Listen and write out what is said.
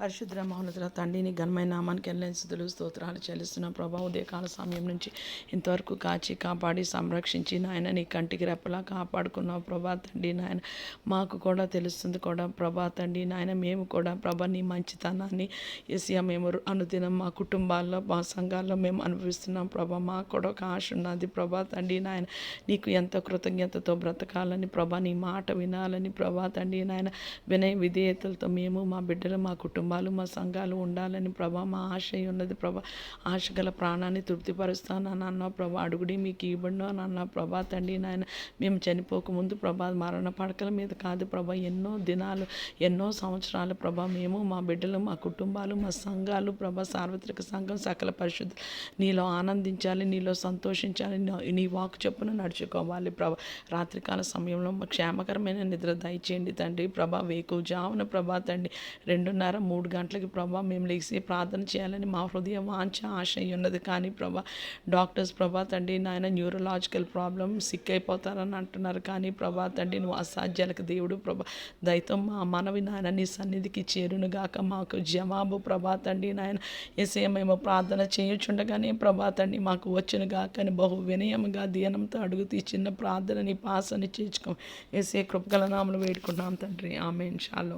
పరిశుద్ర మహోన్నతుల తండ్రి నీ ఘనమైన నామానికి ఎల్లైన స్తుతులు స్తోత్రాలు చెల్లిస్తున్న ప్రభా ఉదయకాల సమయం నుంచి ఇంతవరకు కాచి కాపాడి సంరక్షించి నాయన నీ కంటికి రెప్పలా కాపాడుకున్నావు ప్రభా తండ్రి నాయన మాకు కూడా తెలుస్తుంది కూడా ప్రభా తండ్రి నాయన మేము కూడా ప్రభా నీ మంచితనాన్ని ఏసియా మేము అనుదినం మా కుటుంబాల్లో మా సంఘాల్లో మేము అనుభవిస్తున్నాం ప్రభా మాకు కూడా ఒక ఆశ ఉన్నది ప్రభా తండ్రి నాయన నీకు ఎంతో కృతజ్ఞతతో బ్రతకాలని ప్రభా నీ మాట వినాలని ప్రభా తండ్రి నాయన వినయ విధేయతలతో మేము మా బిడ్డలు మా కుటుంబాలు మా సంఘాలు ఉండాలని ప్రభా మా ఆశ ఉన్నది ప్రభా ఆశ గల ప్రాణాన్ని తృప్తిపరుస్తానని అన్నా ప్రభా అడుగుడి మీకు ఇవ్వను అని అన్నా ప్రభా తండ్రి నాయన మేము చనిపోకముందు ప్రభా మరణ పడకల మీద కాదు ప్రభా ఎన్నో దినాలు ఎన్నో సంవత్సరాలు ప్రభా మేము మా బిడ్డలు మా కుటుంబాలు మా సంఘాలు ప్రభా సార్వత్రిక సంఘం సకల పరిశుద్ధ నీలో ఆనందించాలి నీలో సంతోషించాలి నీ వాకు చొప్పున నడుచుకోవాలి ప్రభా రాత్రికాల సమయంలో క్షేమకరమైన నిద్ర దయచేయండి తండ్రి ప్రభా వేకువజామున ప్రభా తండ్రి 2:30-3 గంటలకి ప్రభా మేము లేచి ప్రార్థన చేయాలని మా హృదయ వాంఛ ఆశ ఉన్నది కానీ ప్రభా డాక్టర్స్ ప్రభా తండ్రి నాయన న్యూరలాజికల్ ప్రాబ్లం సిక్ అయిపోతారని అంటున్నారు కానీ ప్రభా తండ్రి నువ్వు అసాధ్యాలకు దేవుడు ప్రభా దయతో మా మనవి నాయన నీ సన్నిధికి చేరునుగాక మాకు జవాబు ప్రభా తండ్రి నాయన ఏసే మేము ప్రార్థన చేయుచుండగానే ప్రభా తండ్రి మాకు వచ్చునుగాక అని బహు వినయముగా దీనంతో అడుగుతూ చిన్న ప్రార్థనని పాసని చేర్చుకో ఏసే కృపగల నామలు వేడుకుంటాం తండ్రి ఆమేన్ షాలోమ్.